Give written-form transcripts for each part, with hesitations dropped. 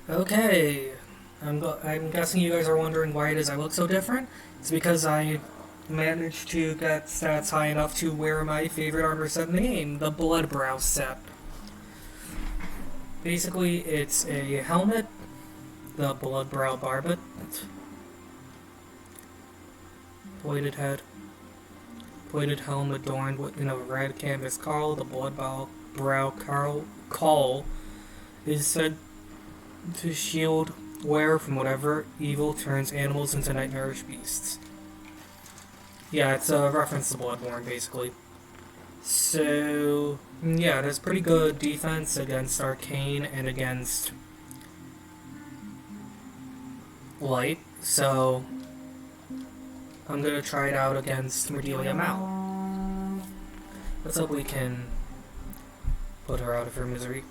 Okay, I'm guessing you guys are wondering why it is I look so different. It's because I managed to get stats high enough to wear my favorite armor set in the game, the Bloodbrow set. Basically, it's a helmet, the Bloodbrow Barbet, pointed head, pointed helm adorned with a red canvas caul. The Bloodbrow caul is said to shield wearer from whatever evil turns animals into nightmarish beasts. Yeah, it's a reference to Bloodborne, basically. So, yeah, it has pretty good defense against Arcane and against Light, so I'm gonna try it out against Raziel Mal. Let's hope we can put her out of her misery.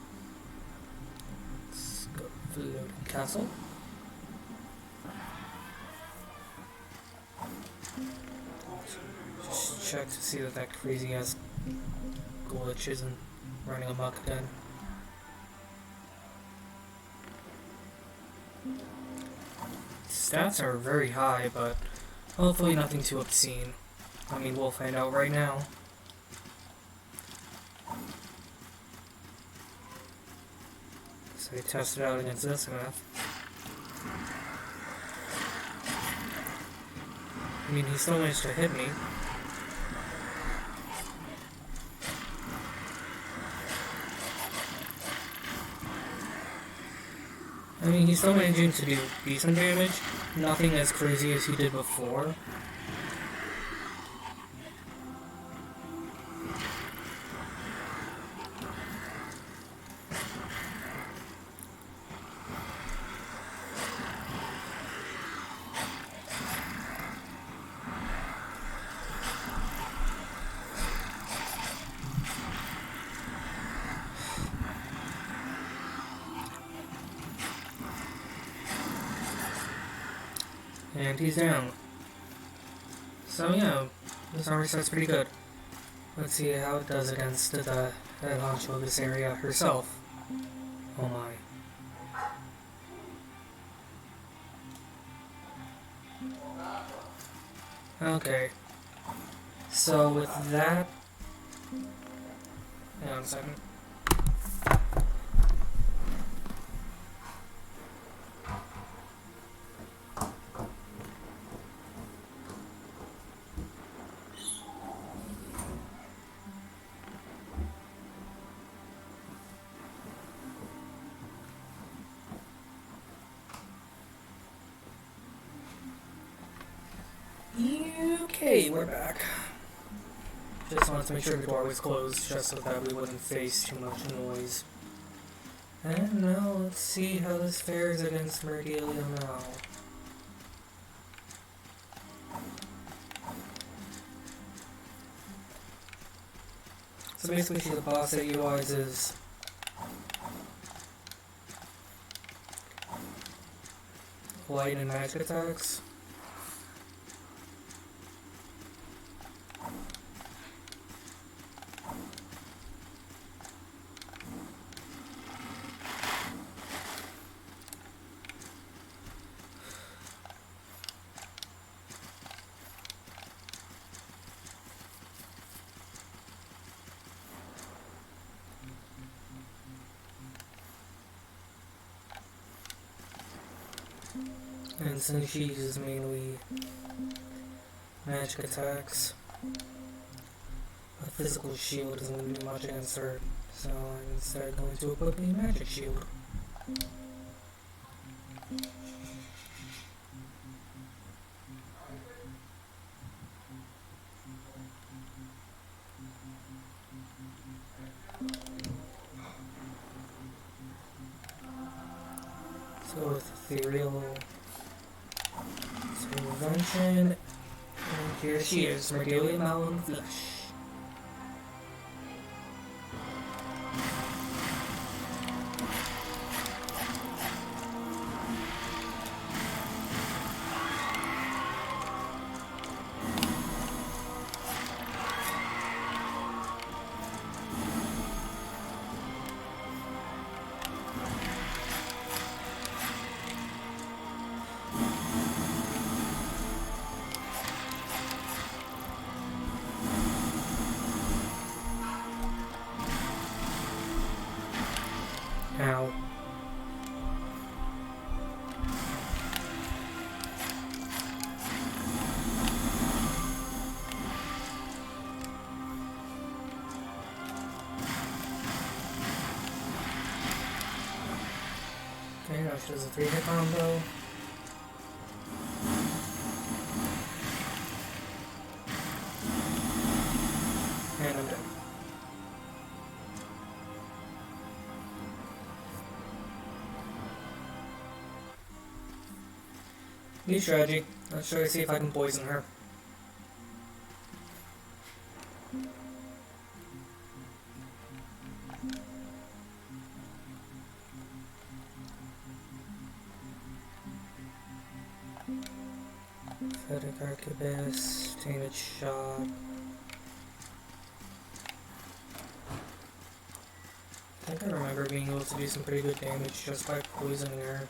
Let's go to the loading castle. Just check to see that crazy ass glitch isn't running amok again. Stats are very high, but hopefully nothing too obscene. I mean, we'll find out right now. So I tested out against this enough. I mean, he still managed to hit me. I mean, he's still managing to do decent damage. Nothing as crazy as he did before. And he's down. So yeah, this armor set's pretty good. Let's see how it does against the head honcho of this area herself. Oh my. Okay. So with that... Hang on a second. Okay, we're back. Just wanted to make sure the door was closed, just so that we wouldn't face too much noise. And now let's see how this fares against Raziel now. So basically she's a boss that utilizes light and magic attacks. And since she uses mainly magic attacks, a physical shield isn't going to do much against her, so I'm instead going to equip a magic shield. So with ethereal intervention, and here she is, Raziel Mal in flesh. Ow. Okay, that's just a 3-hit combo. And I'm dead. New strategy. Let's try to see if I can poison her. Pathetic Arquebus, Tainted Shot. I think I remember being able to do some pretty good damage just by poisoning her.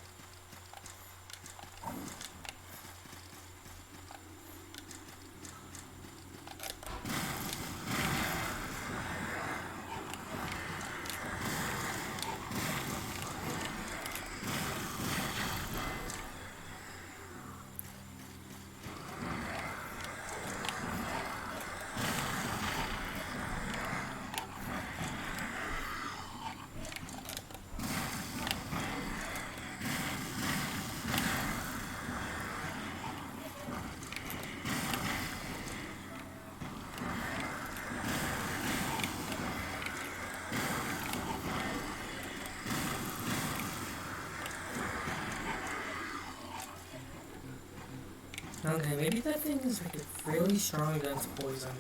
Okay, maybe that thing is like really strong against poison.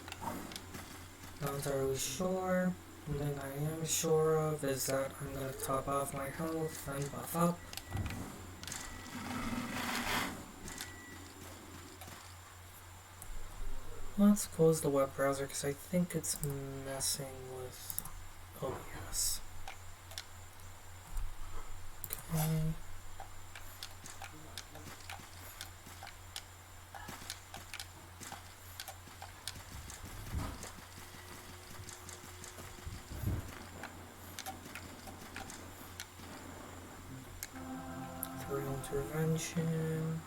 Not entirely sure. One thing I am sure of is that I'm gonna top off my health and buff up. Let's close the web browser because I think it's messing with OBS. Okay. Intervention.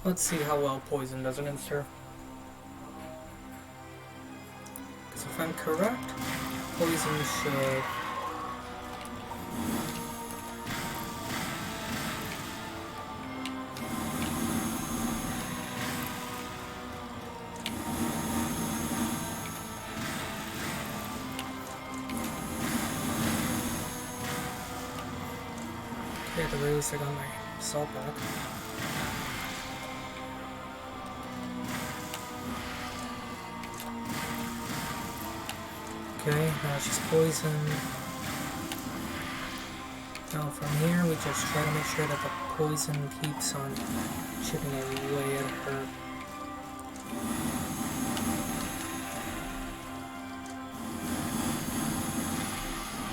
Let's see how well poison does against her. Because if I'm correct, poison should... Okay, at the very least I got my salt back. Okay, now it's just poison. Now from here we just try to make sure that the poison keeps on chipping away at her.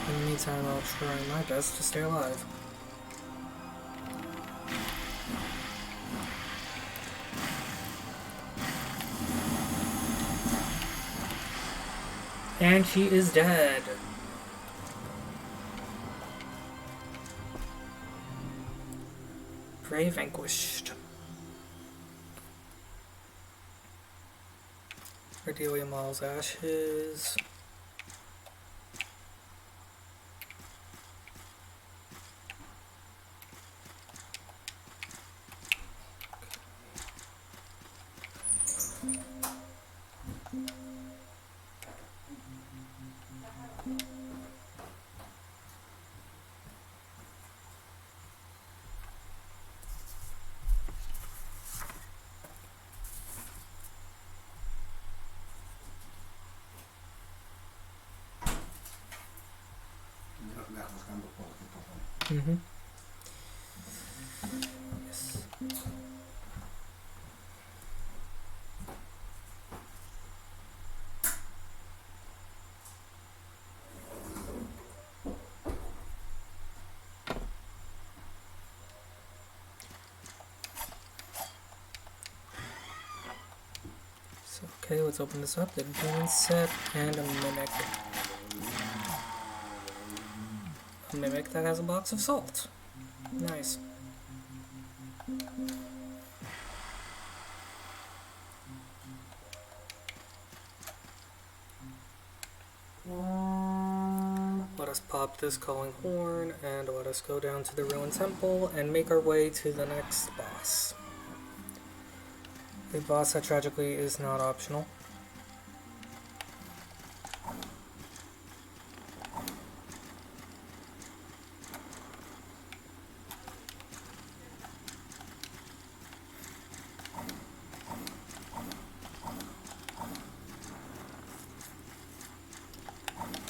In the meantime, I'll try my best to stay alive. And she is dead. Prey vanquished. Raziel Mal's ashes. Mm-hmm. Yes. So, okay, let's open this up. The demon set and a mimic. A mimic that has a box of salt. Nice. Let us pop this calling horn and let us go down to the ruined temple and make our way to the next boss. A boss that tragically is not optional.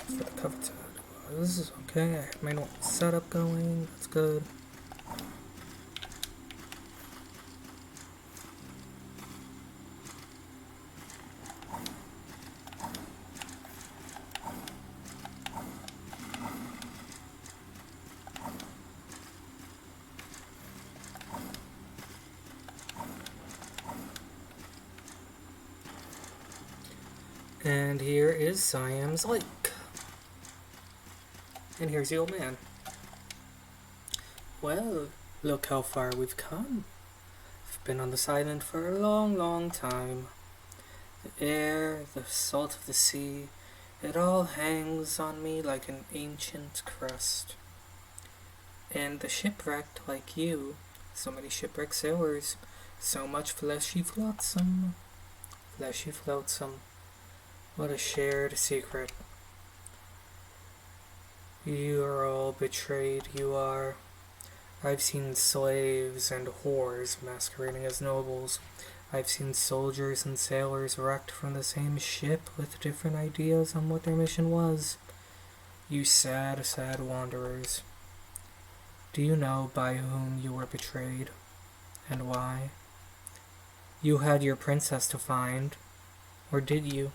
For the coveted was okay. I have my normal setup going. That's good. And here is Siam's Lake. And here's the old man. Well, look how far we've come. I've been on this island for a long, long time. The air, the salt of the sea, it all hangs on me like an ancient crust. And the shipwrecked like you, so many shipwrecked sailors, so much fleshy flotsam. Fleshy flotsam. What a shared secret. You are all betrayed, you are. I've seen slaves and whores masquerading as nobles. I've seen soldiers and sailors wrecked from the same ship with different ideas on what their mission was. You sad, sad wanderers. Do you know by whom you were betrayed, and why? You had your princess to find, or did you?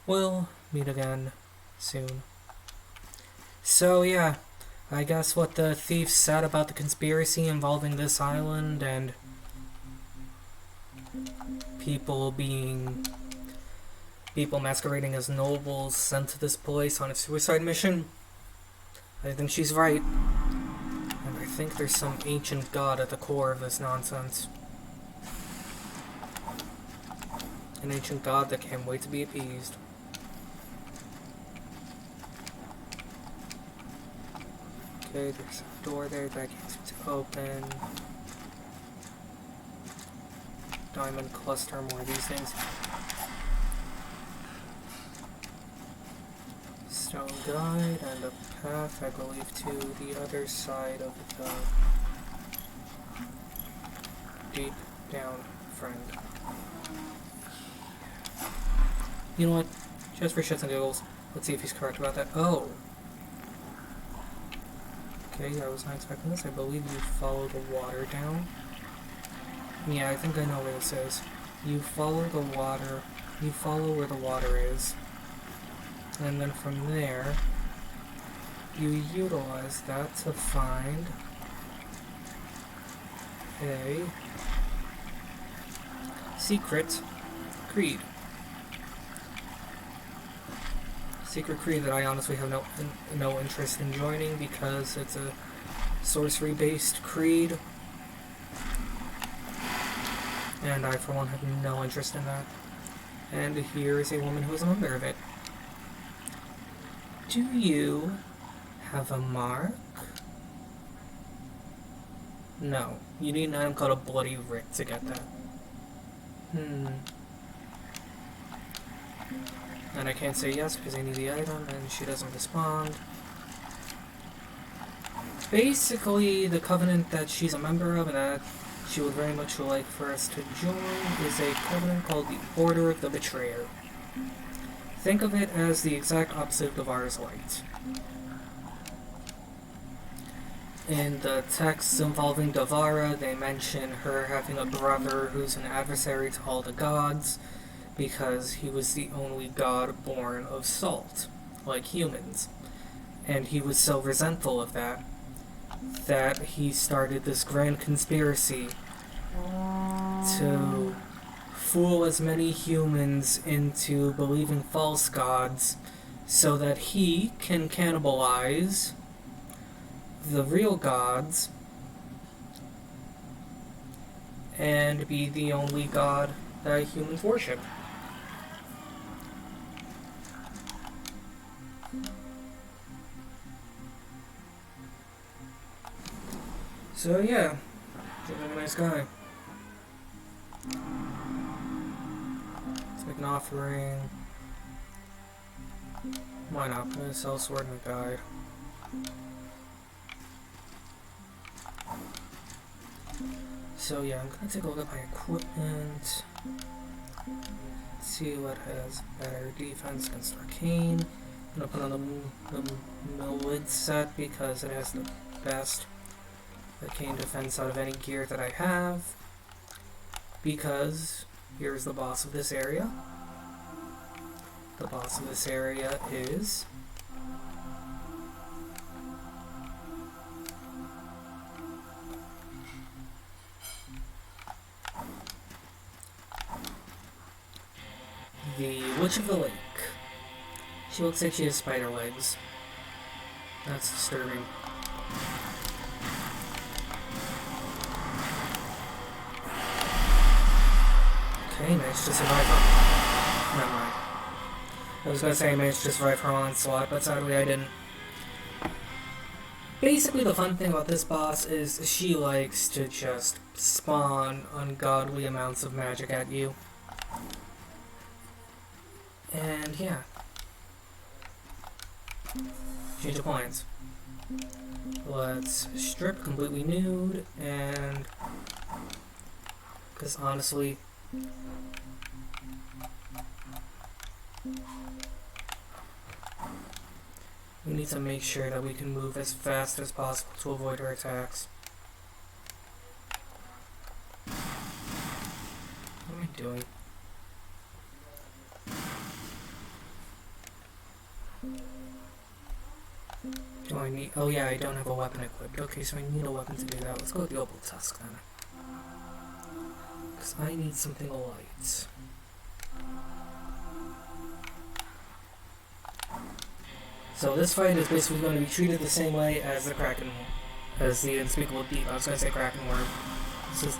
We'll meet again soon. So yeah, I guess what the thief said about the conspiracy involving this island and people masquerading as nobles sent to this place on a suicide mission, I think she's right. And I think there's some ancient god at the core of this nonsense. An ancient god that can't wait to be appeased. Okay, there's a door there that I can't seem to open. Diamond cluster, more of these things. Stone guide and a path, I believe, to the other side of the deep down friend. You know what? Just for shits and giggles, let's see if he's correct about that. Oh! Okay, I was not expecting this. I believe you follow the water down. Yeah, I think I know where this is. You follow the water, you follow where the water is, and then from there, you utilize that to find a secret creed. Secret creed that I honestly have no interest in joining because it's a sorcery-based creed. And I, for one, have no interest in that. And here is a woman who is a member of it. Do you have a mark? No. You need an item called a Bloody Rick to get that. And I can't say yes because I need the item and she doesn't respond. Basically, the covenant that she's a member of and that she would very much like for us to join is a covenant called the Order of the Betrayer. Think of it as the exact opposite of Devara's Light. In the texts involving Devara, they mention her having a brother who's an adversary to all the gods because he was the only god born of salt, like humans. And he was so resentful of that he started this grand conspiracy to fool as many humans into believing false gods so that he can cannibalize the real gods and be the only god that humans worship. So yeah, seems like a nice guy. Let's make an offering. Why not? I'm gonna sell sword and guide. So yeah, I'm gonna take a look at my equipment. See what has better defense against arcane. I'm gonna put on the Millwood set because it has the best arcane defense out of any gear that I have. Because here's the boss of this area. The boss of this area is the Witch of the Lake. She looks like she has spider legs. That's disturbing. Okay, managed to survive her. Never mind. I was gonna say I managed to survive her onslaught, but sadly I didn't. Basically, the fun thing about this boss is she likes to just spawn ungodly amounts of magic at you. And yeah. Change of plans. Let's strip completely nude and... because honestly... we need to make sure that we can move as fast as possible to avoid her attacks. What am I doing? Do I need... oh yeah, I don't have a weapon equipped. Okay, so I need a weapon to do that. Let's go with the Opal Tusk then. Because I need something light. So this fight is basically going to be treated the same way as the Kraken Mal. As the Unspeakable Deep. I was going to say Kraken Worm. This is...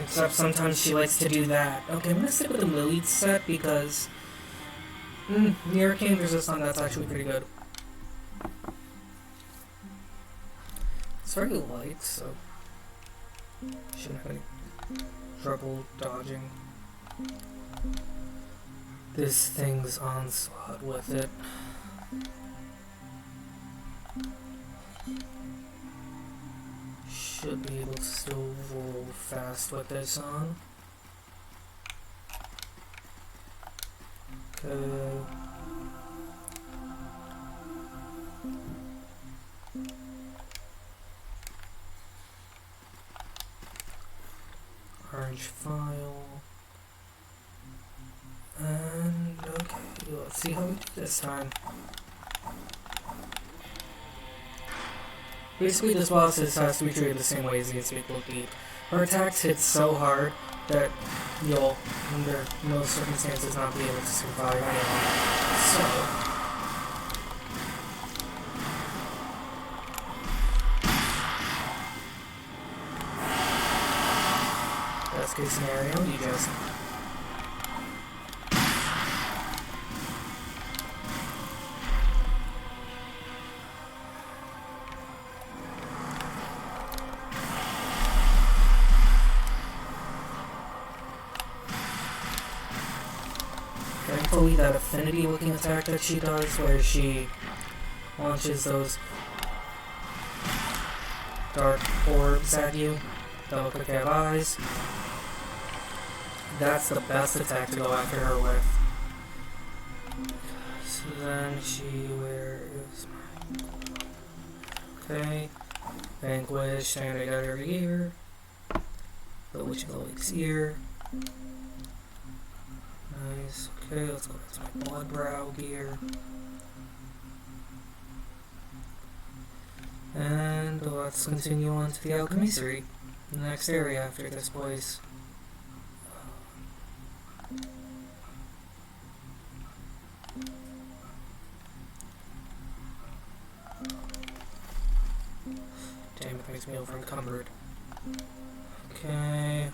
except sometimes she likes to do that. Okay, I'm going to stick with the Lily set because... the Arcane Resistance, that's actually pretty good. It's very light, so shouldn't have any trouble dodging this thing's onslaught with it. Should be able to still roll fast with this on. Okay. Orange file. And okay, let's see how we do this time. Basically, this boss has to be treated the same way as the Unspeakable Deep. Her attacks hit so hard that you'll, under no circumstances, not be able to survive anyone. So... best case scenario, you just... thankfully, that affinity looking attack that she does, where she launches those dark orbs at you that look like they have eyes, that's the best attack to go after her with. So then where is my... okay, Vanquish, standing out every year. The Witch of the Lake's ear. Nice, Okay, let's go back to my blood brow gear. And let's continue on to the alchemy, the next area after this place. Damn, it makes me over encumbered. Okay.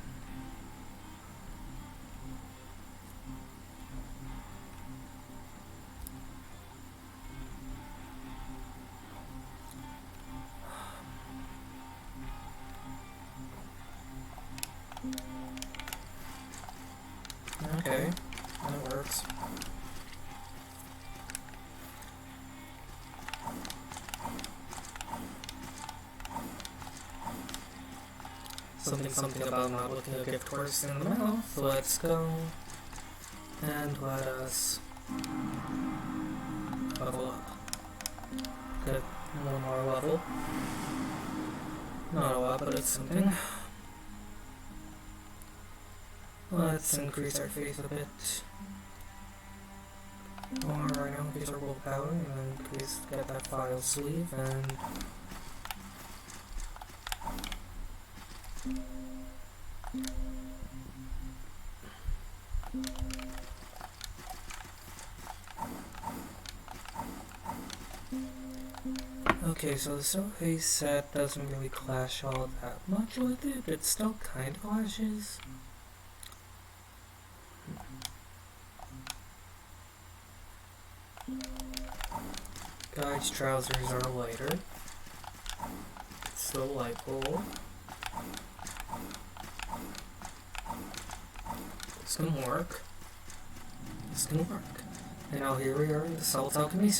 Okay, that works. Something about not looking a gift horse in the mouth. Let's go and let us level up. Get one more level. Not a lot, but it's something. Let's increase our faith a bit. Alright, now increase our willpower and get that file sleeve and okay, so the survey set doesn't really clash all that much with it, but it still kind of clashes. Guy's trousers are lighter. Still light bulb. This can work. This can work. And now here we are in the Salt Alchemy.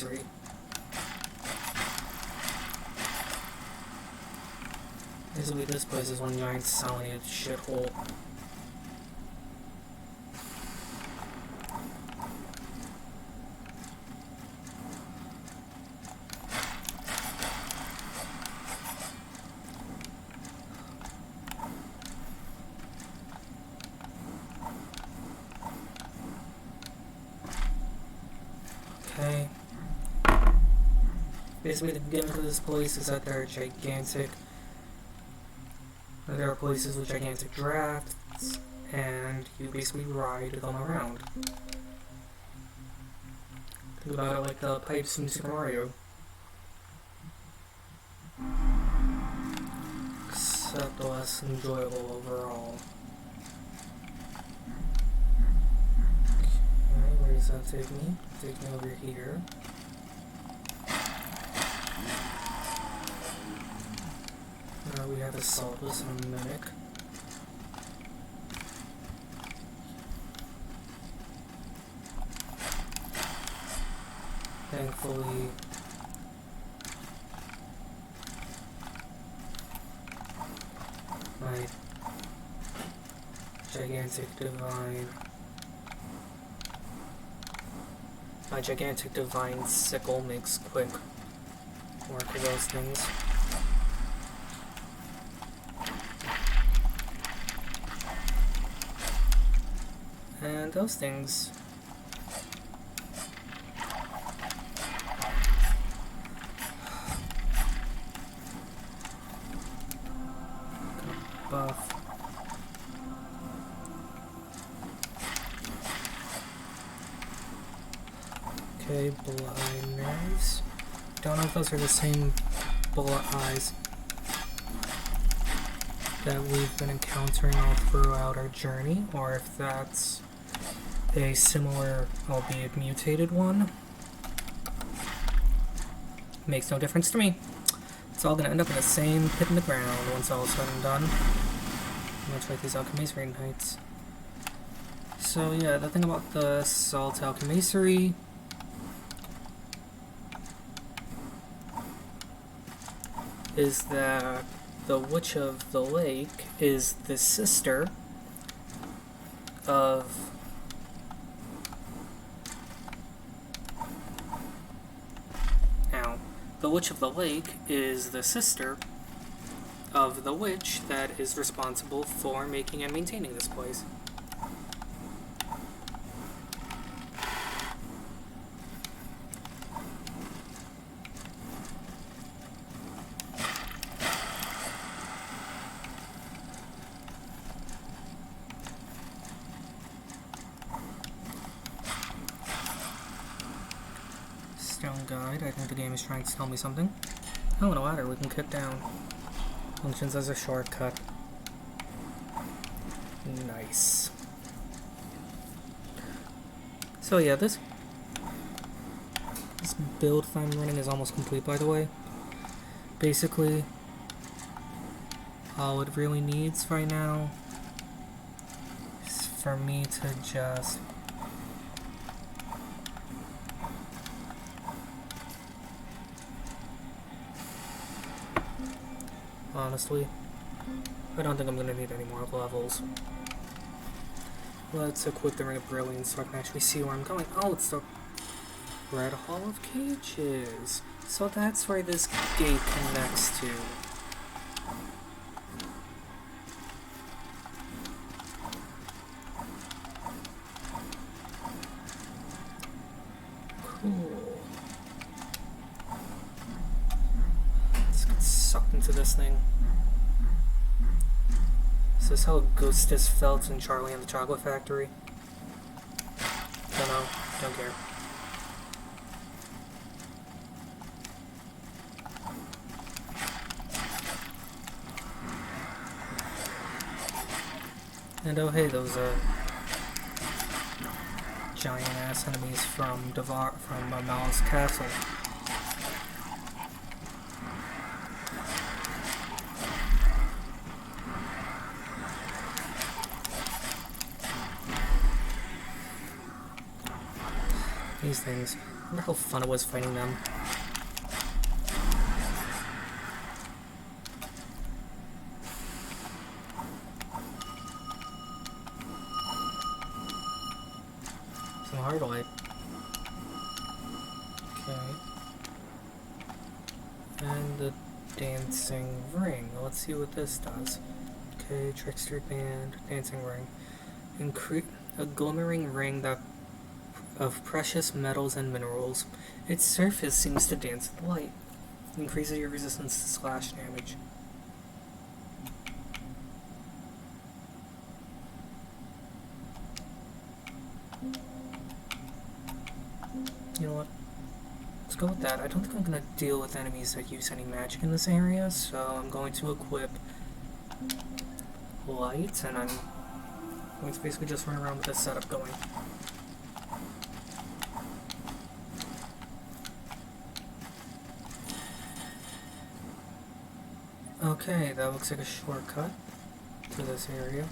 Basically, this place is one giant salinated shithole. Okay. Basically, the gimmick of this place is that there are places with gigantic drafts, and you basically ride them around. Think about it like the pipes from Super Mario. Except less enjoyable overall. Okay, where does that take me? Take me over here. We have a saltless and a mimic. Thankfully, my gigantic divine sickle makes quick work of those things. And those things buff. Okay, blinders. Don't know if those are the same bullet eyes that we've been encountering all throughout our journey, or if that's a similar, albeit mutated one. Makes no difference to me. It's all gonna end up in the same pit in the ground once all is said and done. Much like these alchemy nights. So yeah, the thing about the Salt Alchemy is that the Witch of the Lake is the sister of the Witch of the Lake is the sister of the witch that is responsible for making and maintaining this place. down guide. I think the game is trying to tell me something. Oh, and a ladder we can kick down. Functions as a shortcut. Nice. So yeah, this build I'm running is almost complete, by the way. Basically, all it really needs right now is for me to just honestly, I don't think I'm gonna need any more levels. Let's equip the Ring of Brilliance so I can actually see where I'm going. Oh, it's the Red Hall of Cages. So that's where this gate connects to. Cool. Let's get sucked into this thing. Is this how Augustus felt in Charlie and the Chocolate Factory? Don't know. Don't care. And oh hey, those giant ass enemies from Mal's castle. These things. I wonder how fun it was fighting them. Some hard light. Okay. And the dancing ring. Let's see what this does. Okay, trickster band, dancing ring. A glimmering ring that of precious metals and minerals. Its surface seems to dance with light. Increases your resistance to slash damage. You know what? Let's go with that. I don't think I'm going to deal with enemies that use any magic in this area, so I'm going to equip light, and I'm going to basically just run around with this setup going. Okay, that looks like a shortcut to this area.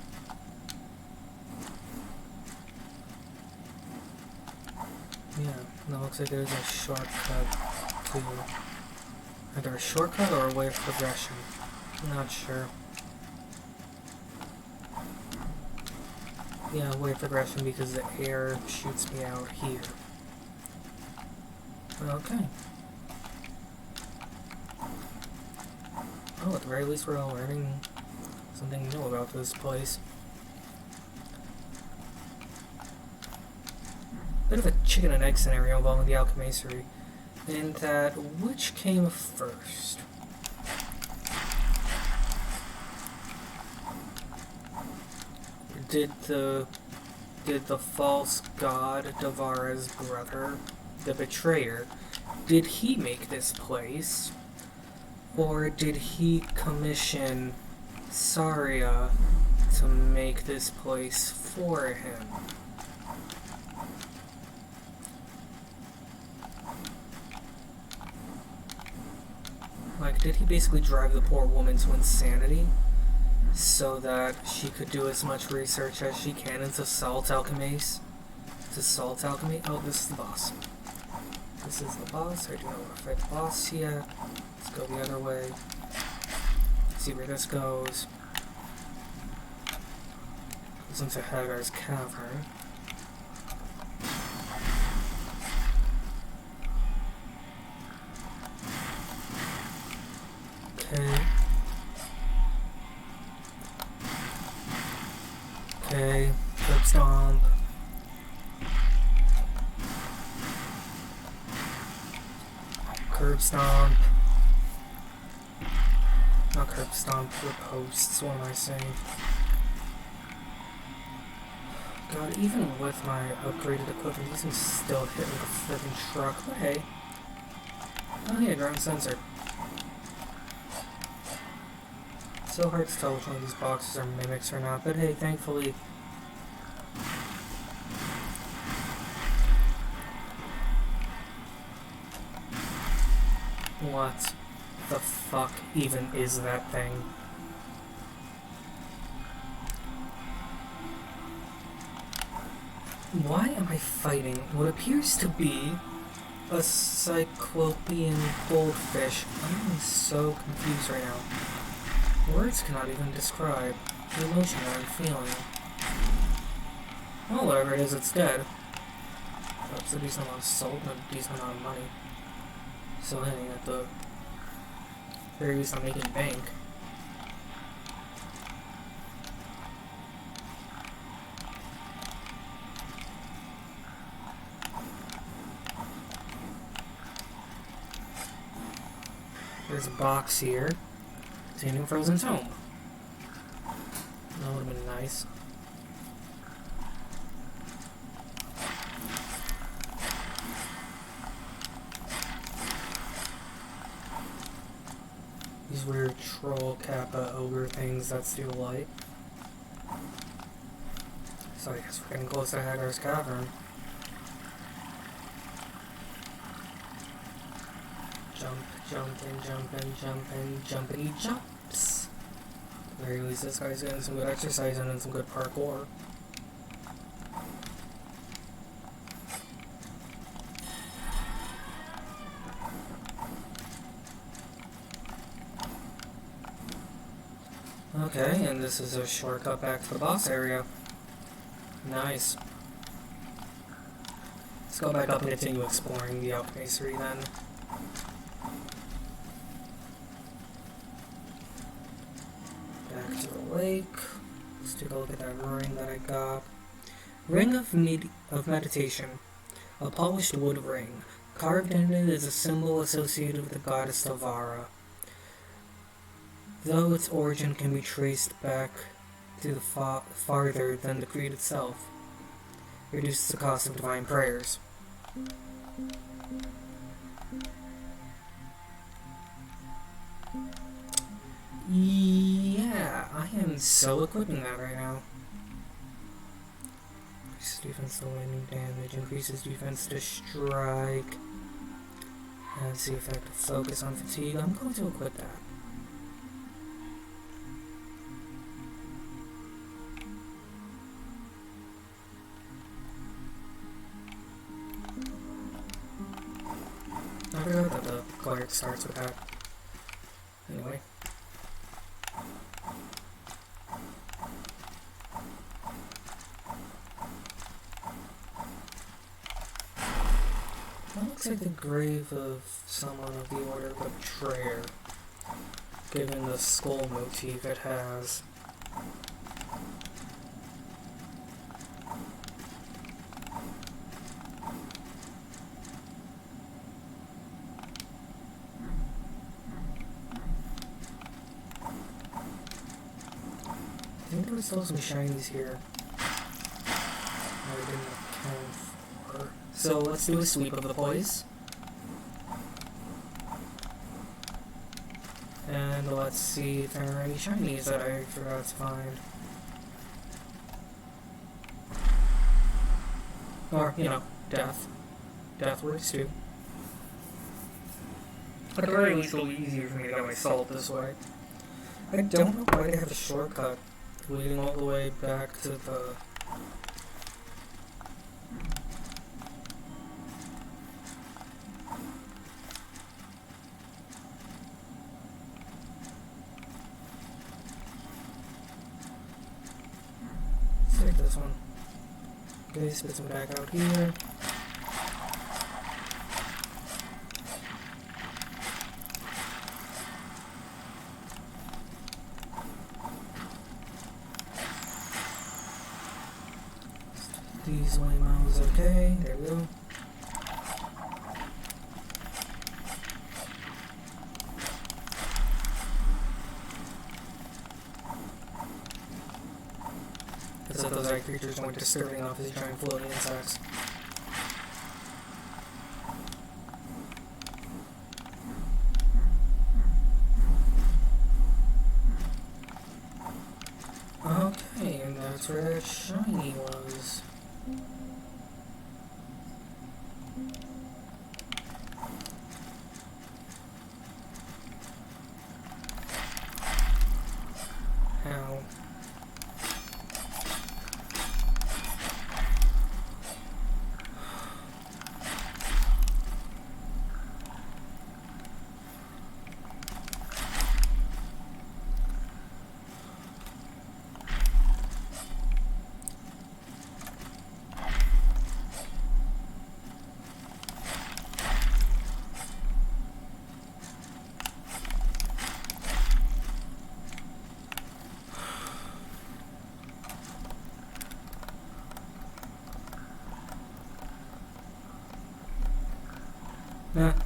Yeah, that looks like there's a shortcut to either a shortcut or a way of progression. I'm not sure. Yeah, way of progression because the air shoots me out here. Okay. Oh, at the very least we're all learning something new about this place. Bit of a chicken and egg scenario involving the alchemy, in that which came first? Did the false god Davara's brother, the betrayer, did he make this place? Or did he commission Saria to make this place for him? Like, did he basically drive the poor woman to insanity so that she could do as much research as she can into salt alchemy? Oh, this is the boss. This is the boss. I do not want to fight the boss yet. Let's go the other way. See where this goes. Goes into Hagar's cavern. Okay. Okay. Curb stomp. Curb stomp. Not curb stomp, riposts, what am I saying? God, even with my upgraded equipment, these things still hit with a freaking truck. But hey, Oh yeah, ground sensor. So hard to tell which one of these boxes are mimics or not, but hey, thankfully... What the fuck even is that thing? Why am I fighting what appears to be a cyclopean goldfish? I'm so confused right now. Words cannot even describe the emotion that I'm feeling. Well, whatever it is, it's dead. That's a decent amount of salt and a decent amount of money. So hey, at the very least I'm making bank. There's a box here containing frozen tome. That would have been nice. These weird troll kappa ogre things that steal light. So I guess we're getting close to Hagar's Cavern. Jumpity jumps. At the very least, this guy's getting some good exercise and then some good parkour. Okay, and this is a shortcut back to the boss area. Nice. Let's go back up and continue exploring the alchemy then. Back to the lake. Let's take a look at that ring that I got. Ring of Meditation. A polished wood ring. Carved in it is a symbol associated with the goddess Tavara. Though its origin can be traced back to the farther than the creed itself, it reduces the cost of divine prayers. Yeah, I am so equipping that right now. Increases defense to lightning damage, increases defense to strike, adds the effect of focus on fatigue. I'm going to equip that. I forgot that the cleric starts with that. Anyway. That looks like the grave of someone of the Order of the Betrayer, given the skull motif it has. I think there were still some shinies here I didn't account for. So let's do a sweep of the place. And let's see if there are any shinies that I forgot to find. Or, you know, death. Death works too. At the very least, it'll be easier for me to get my salt this way. I don't know why they have a shortcut leading all the way back to the... Let's take this one. Okay, spit some back out here. These Waymos, okay, there we go. As if those eye creatures weren't disturbing off his giant floating insects. where that shiny was. How?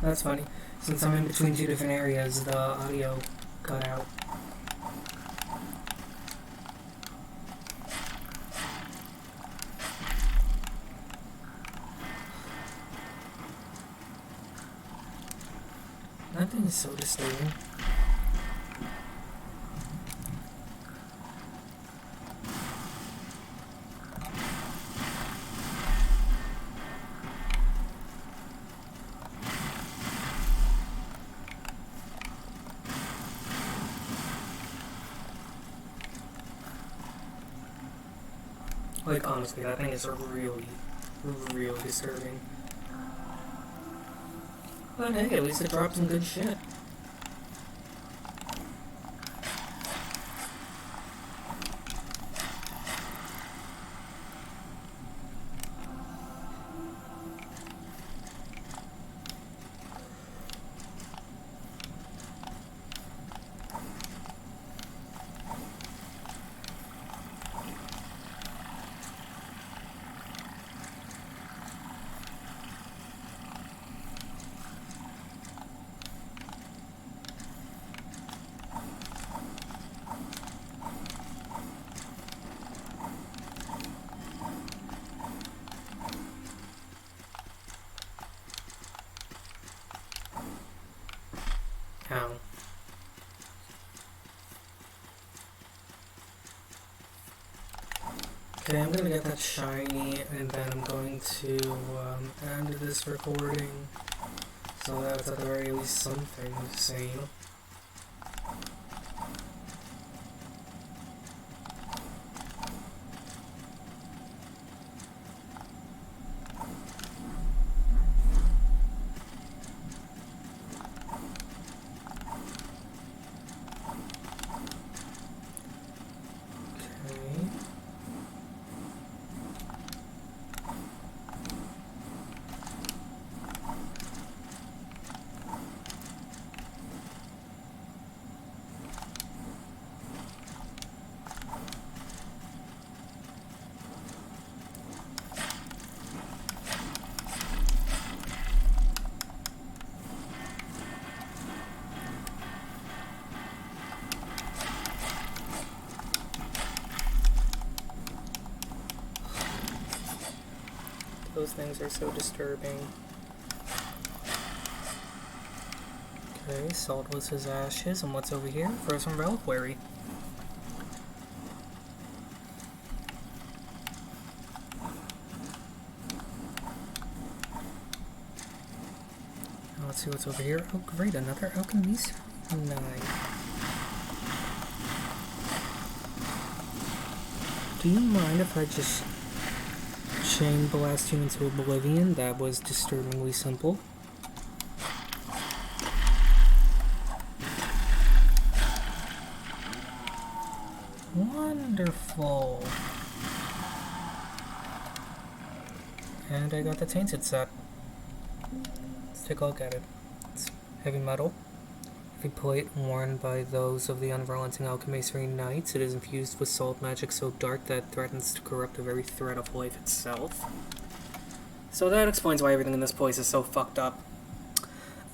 That's funny. Since I'm in between two different areas, the audio cut out. That thing is so disturbing. Like, honestly, that thing is really, really disturbing. But hey, at least it dropped some good shit. Ow. Okay, I'm gonna get that shiny, and then I'm going to end this recording, so that's at the very least something sane. Those things are so disturbing. Okay, salt was his ashes, and what's over here? Frozen reliquary. Now let's see what's over here. Oh great, another alchemy's knife. Do you mind if I just chain blast you into oblivion? That was disturbingly simple. Wonderful. And I got the tainted set. Let's take a look at it. It's heavy metal. Heavy plate worn by those of the unrelenting alchemy knights. It is infused with salt magic so dark that it threatens to corrupt the very thread of life itself. So that explains why everything in this place is so fucked up.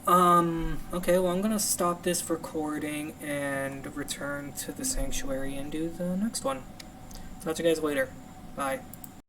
Okay, well I'm gonna stop this recording and return to the sanctuary and do the next one. Talk to you guys later. Bye.